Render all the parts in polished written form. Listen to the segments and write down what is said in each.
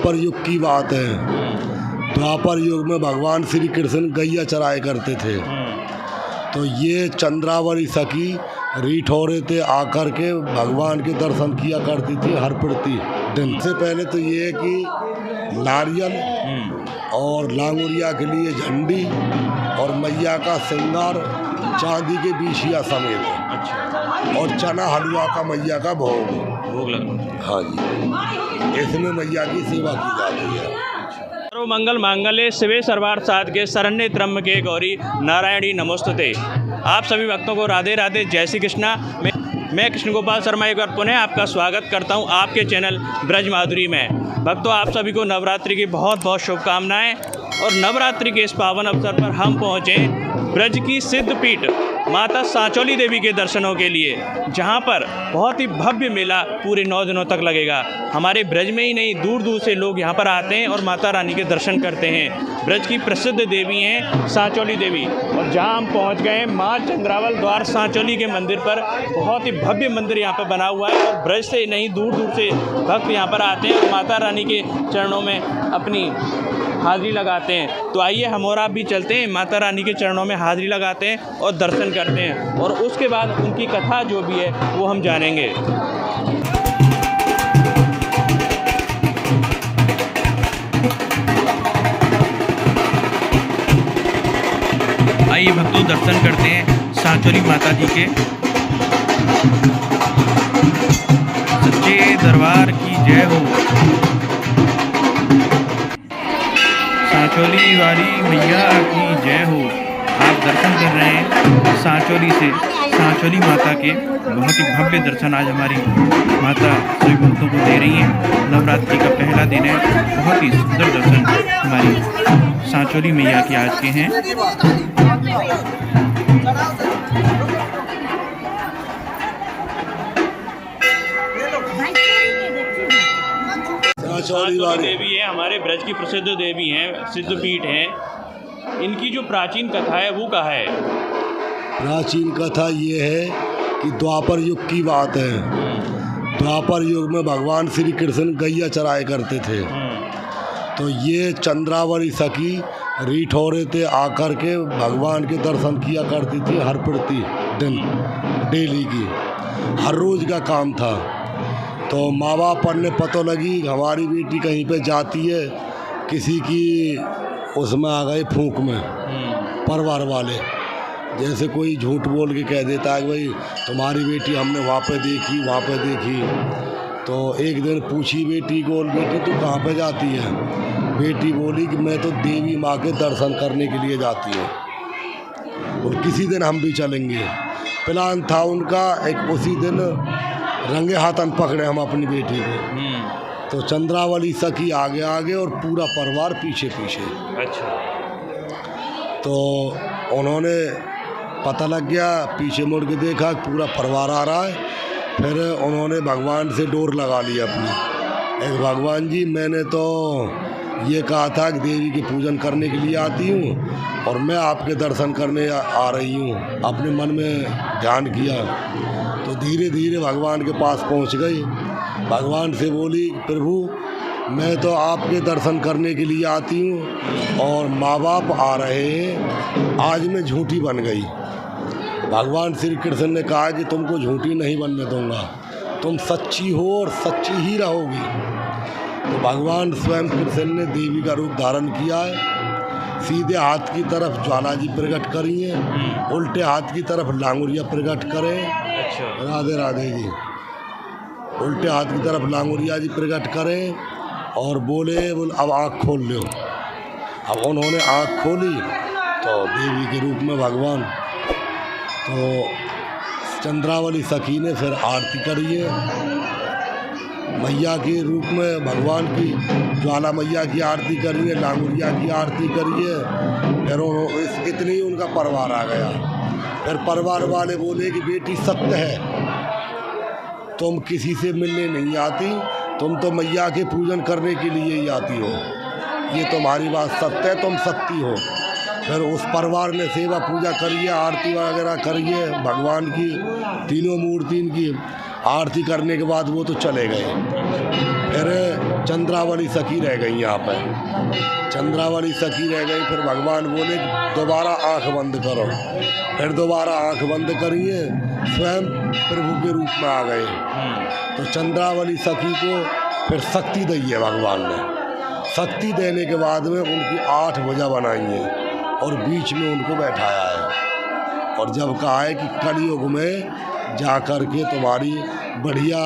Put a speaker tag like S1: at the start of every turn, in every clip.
S1: द्वापर युग की बात है। द्वापर युग में भगवान श्री कृष्ण गैया चराया करते थे। तो ये चंद्रावली सखी रिठौरे थे आकर के भगवान के दर्शन किया करती थी हर प्रति दिन। से पहले तो ये है कि नारियल और लांगुरिया के लिए झंडी और मैया का श्रृंगार चांदी के बीछिया समेत। अच्छा। और चना हलवा का मैया का भोग लगा। हाँ जी, इसमें मैया की सेवा की जाती है।
S2: मंगल मांगल्ये शिवे सर्वार्थ साधके शरण्ये त्र्यंबके गौरी नारायणी नमोस्तुते। आप सभी भक्तों को राधे राधे, जय श्री कृष्णा। मैं कृष्ण गोपाल शर्मा एक बार पुनः आपका स्वागत करता हूं आपके चैनल ब्रज माधुरी में। भक्तों, आप सभी को नवरात्रि की बहुत बहुत शुभकामनाएं। और नवरात्रि के इस पावन अवसर पर हम पहुंचे ब्रज की सिद्धपीठ माता सांचौली देवी के दर्शनों के लिए, जहां पर बहुत ही भव्य मेला पूरे 9 दिनों तक लगेगा। हमारे ब्रज में ही नहीं, दूर दूर से लोग यहां पर आते हैं और माता रानी के दर्शन करते हैं। ब्रज की प्रसिद्ध देवी हैं सांचौली देवी। और जहां हम पहुंच गए हैं माँ चंद्रावल द्वार सांचौली के मंदिर पर। बहुत ही भव्य मंदिर यहां पर बना हुआ है और ब्रज से नहीं, दूर दूर से भक्त यहां पर आते हैं और माता रानी के चरणों में अपनी हाजिरी लगाते हैं। तो आइए हम और आप भी चलते हैं, माता रानी के चरणों में हाजिरी लगाते हैं और दर्शन करते हैं, और उसके बाद उनकी कथा जो भी है वो हम जानेंगे। आइए भक्तों, दर्शन करते हैं सांचौली माता जी के। सच्चे दरबार की जय हो। सांचौली वाली मैया की जय हो। आप दर्शन कर रहे हैं सांचौली से, सांचौली माता के। बहुत ही भव्य दर्शन आज हमारी माता सभी भक्तों को दे रही हैं। नवरात्रि का पहला दिन है। बहुत ही सुंदर दर्शन हमारी सांचौली मैया के आज के हैं। सांचौली देवी है, हमारे ब्रज की प्रसिद्ध देवी हैं, सिद्धपीठ हैं। इनकी जो प्राचीन कथा है वो कहाँ है?
S1: प्राचीन कथा ये है कि द्वापर युग की बात है। द्वापर युग में भगवान श्री कृष्ण गैया चराया करते थे। तो ये चंद्रावली सखी रिठौरे थे आकर के भगवान के दर्शन किया करती थी हर प्रति दिन, डेली की, हर रोज का काम था। तो माँ बाप ने पता लगी हमारी बेटी कहीं पे जाती है, किसी की उसमें आ गए फूंक में परिवार वाले। जैसे कोई झूठ बोल के कह देता है कि भाई तुम्हारी बेटी हमने वहाँ पे देखी, वहाँ पे देखी। तो एक दिन पूछी बेटी को, बेटी तू कहाँ पे जाती है? बेटी बोली कि मैं तो देवी माँ के दर्शन करने के लिए जाती हूँ, और किसी दिन हम भी चलेंगे। प्लान था उनका, एक उसी दिन रंगे हाथन पकड़े हम अपनी बेटी को। तो चंद्रावली सखी आगे आगे और पूरा परिवार पीछे पीछे।
S2: अच्छा।
S1: तो उन्होंने पता लग गया, पीछे मुड़ के देखा पूरा परिवार आ रहा है। फिर उन्होंने भगवान से डोर लगा ली अपनी। एक भगवान जी, मैंने तो ये कहा था कि देवी की पूजन करने के लिए आती हूँ और मैं आपके दर्शन करने आ रही हूँ। अपने मन में ध्यान किया तो धीरे धीरे भगवान के पास पहुँच गई। भगवान से बोली, प्रभु मैं तो आपके दर्शन करने के लिए आती हूँ और माँ बाप आ रहे हैं, आज मैं झूठी बन गई। भगवान श्री कृष्ण ने कहा कि तुमको झूठी नहीं बनने दूंगा, तुम सच्ची हो और सच्ची ही रहोगी। तो भगवान स्वयं कृष्ण ने देवी का रूप धारण किया है। सीधे हाथ की तरफ ज्वाला जी प्रकट करी हैं, उल्टे हाथ की तरफ लांगुरिया प्रकट करें।
S2: अच्छा।
S1: राधे राधे जी। उल्टे हाथ की तरफ लांगुरिया जी प्रकट करें और बोले अब आँख खोल लो। अब उन्होंने आँख खोली तो देवी के रूप में भगवान। तो चंद्रावली सखी ने फिर आरती करी है मैया के रूप में, भगवान की ज्वाला मैया की आरती करी है, लांगुरिया की आरती करी है। फिर इतनी ही उनका परिवार आ गया। फिर परिवार वाले बोले कि बेटी सत्य है, तुम किसी से मिलने नहीं आती, तुम तो मैया के पूजन करने के लिए ही आती हो, ये तुम्हारी बात सत्य है, तुम सत्य हो। फिर उस परिवार ने सेवा पूजा करिए, आरती वगैरह करिए भगवान की, तीनों मूर्ति की। आरती करने के बाद वो तो चले गए। फिर चंद्रावली सखी रह गई यहाँ पर, चंद्रावली सखी रह गई। फिर भगवान बोले दोबारा आंख बंद करो। फिर दोबारा आंख बंद करिए, स्वयं प्रभु के रूप में आ गए। तो चंद्रावली सखी को फिर शक्ति दी है भगवान ने। शक्ति देने के बाद में उनकी 8 भुजा बनाई है और बीच में उनको बैठाया है। और जब कहा है कि कलयुग में जा कर के तुम्हारी बढ़िया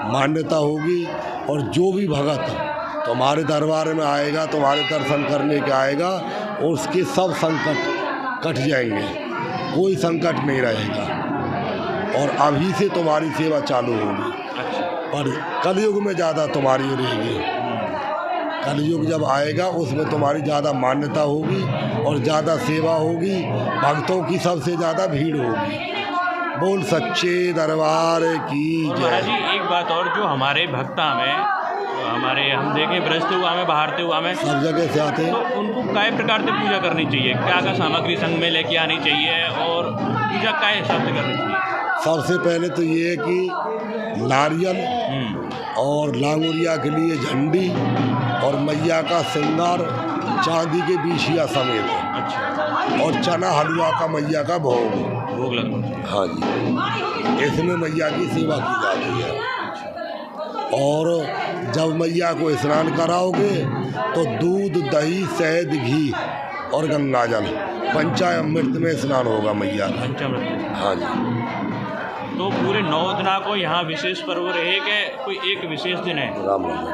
S1: मान्यता होगी और जो भी भगत तुम्हारे दरबार में आएगा, तुम्हारे दर्शन करने के आएगा, और उसके सब संकट कट जाएंगे, कोई संकट नहीं रहेगा। और अभी से तुम्हारी सेवा चालू होगी। पर कलयुग में ज़्यादा तुम्हारी रहेगी। कलयुग जब आएगा उसमें तुम्हारी ज़्यादा मान्यता होगी और ज़्यादा सेवा होगी, भक्तों की सबसे ज़्यादा भीड़ होगी। बोल सच्चे दरबार की जय।
S2: महाराज जी एक बात और, जो हमारे भक्ता में हमारे हम देखें ब्रजते हुआ में बाहरते हुआ में
S1: सब जगह से आते हैं,
S2: तो उनको काय प्रकार से पूजा करनी चाहिए, क्या क्या सामग्री संग में लेके आनी चाहिए और पूजा काय हिसाब से करनी चाहिए?
S1: सबसे पहले तो ये है कि नारियल और लांगुरिया के लिए झंडी और मैया का श्रृंगार चांदी के बीछिया समेत।
S2: अच्छा।
S1: और चना हलवा का मैया का भोग
S2: लगना।
S1: हाँ जी, इसमें मैया की सेवा की जाती है। और जब मैया को स्नान कराओगे तो दूध, दही, शहद, घी और गंगा जल पंचामृत में स्नान होगा मैया का।
S2: पंचामृत।
S1: हाँ जी।
S2: तो पूरे 9 दिना को यहाँ विशेष पर्व रहे कि कोई एक विशेष दिन है?
S1: राम राम।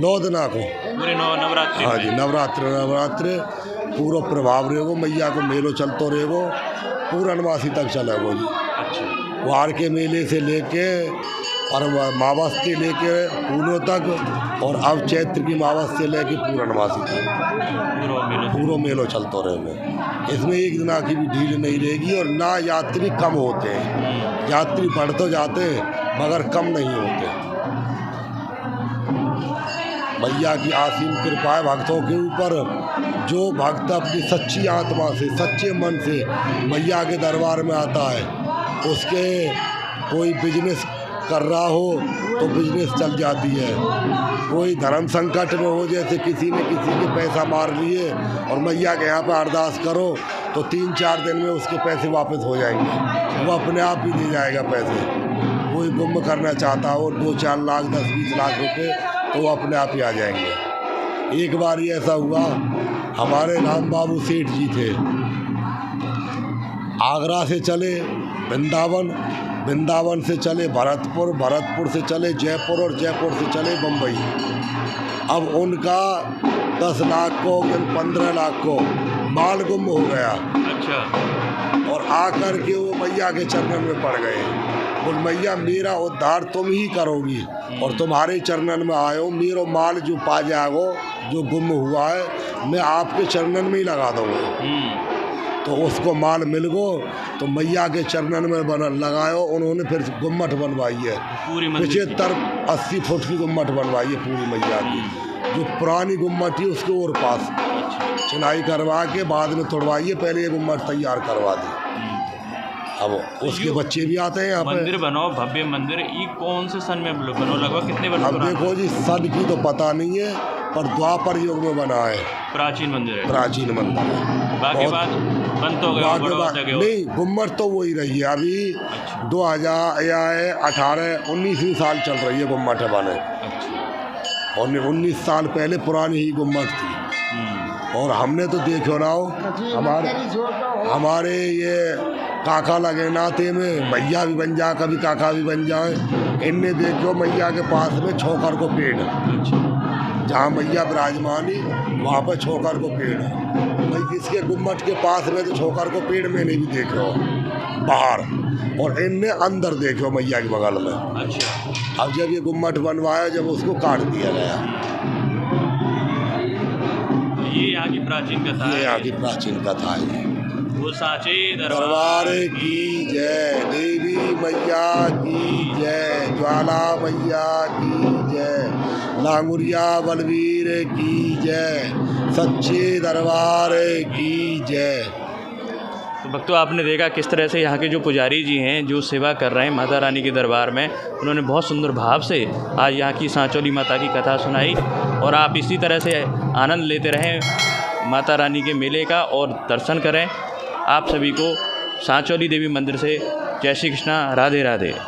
S1: 9 दिना को
S2: पूरे नवरात्रि।
S1: हाँ जी, नवरात्र पूरा प्रभाव रहेगो। मैया को मेलो चलते रहेगो, पूर्णमासी तक चलेगो जी।
S2: अच्छा।
S1: वार के मेले से लेके और मावस से लेके पूनों तक, और अब चैत्र की मावस से लेके पूर्णमासी तक पूरा मेलो चलते रहेगा। इसमें एक दिना की भी ढील नहीं रहेगी और ना यात्री कम होते हैं। यात्री बढ़ तो जाते हैं मगर कम नहीं होते। मैया की असीम कृपा है भक्तों के ऊपर। जो भक्त अपनी सच्ची आत्मा से, सच्चे मन से मैया के दरबार में आता है, उसके कोई बिजनेस कर रहा हो तो बिजनेस चल जाती है। कोई धर्म संकट में हो, जैसे किसी ने किसी के पैसा मार लिए और मैया के यहाँ पे अरदास करो तो 3-4 दिन में उसके पैसे वापस हो जाएंगे। वो अपने आप ही दे जाएगा पैसे। कोई गुम करना चाहता हो 2-4 लाख 10-20 लाख रुपए, तो वो अपने आप ही आ जाएंगे। एक बार ही ऐसा हुआ, हमारे राम बाबू सेठ जी थे, आगरा से चले वृंदावन, वृंदावन से चले भरतपुर, भरतपुर से चले जयपुर और जयपुर से चले बम्बई। अब उनका 10 लाख को 15 लाख को माल गुम हो गया।
S2: अच्छा।
S1: और आकर के वो मैया के चरणन में पड़ गए। बोल मैया मेरा उद्धार तुम ही करोगी और तुम्हारे चरणन में आयो, मेरा माल जो पा जाओ जो गुम हुआ है मैं आपके चरणन में ही लगा दूँगा। तो उसको माल मिल गो तो मैया के चरणन में लगायो। उन्होंने फिर गुम्मट बनवाई है, पीछे तरफ 80 फुट की गुम्मट बनवाई है पूरी मैया की। जो पुरानी गुम्मट थी उसके और पास चुनाई करवा के बाद में तोड़वाई है, पहले ये गुम्मट तैयार करवा दी। अब उसके बच्चे भी आते हैं यहाँ पे।
S2: मंदिर बनो, भव्य मंदिर, ये कौन से सन में बनो, लगभग कितने वर्ष?
S1: अब देखो जी सन की तो पता नहीं है, पर द्वापर युग में बना है।
S2: प्राचीन मंदिर है।
S1: प्राचीन मंदिर है।
S2: बाकी बात बंद हो गया
S1: नहीं, गुम्मट तो वही रही है अभी। अच्छा। 2018-19 साल चल रही है गुम्मट बने। अच्छा। और 19 साल पहले पुरानी ही गुम्मट थी। और हमने तो देखो ना हो, हमारे ये काका लगे नाते में मैया भी बन जाए, कभी काका भी बन जाए। इनने देखो मैया के पास में छोकर को पेड़, जहाँ मैया विराजमानी वहाँ पर छोकर को पेड़ है। भाई इसके गुम्मट के पास में तो छोकर को पेड़ मैंने भी देखो बाहर, और इनने अंदर देखो मैया के बगल में।
S2: अच्छा।
S1: अब जब ये गुम्मट बनवाया, जब उसको काट दिया गया।
S2: ये यहाँ की प्राचीन कथा है।
S1: ये यहाँ की प्राचीन कथा है।
S2: वो साचे
S1: दरबार की जय, देवी मैया की जय, ज्वाला मैया की जय, लांगुरिया बलवीर की जय, सच्चे दरबार की जय।
S2: तो भक्तों, आपने देखा किस तरह से यहाँ के जो पुजारी जी हैं जो सेवा कर रहे हैं माता रानी के दरबार में, उन्होंने बहुत सुंदर भाव से आज यहाँ की सांचौली माता की कथा सुनाई। और आप इसी तरह से आनंद लेते रहें माता रानी के मेले का और दर्शन करें। आप सभी को सांचौली देवी मंदिर से जय श्री कृष्णा, राधे राधे।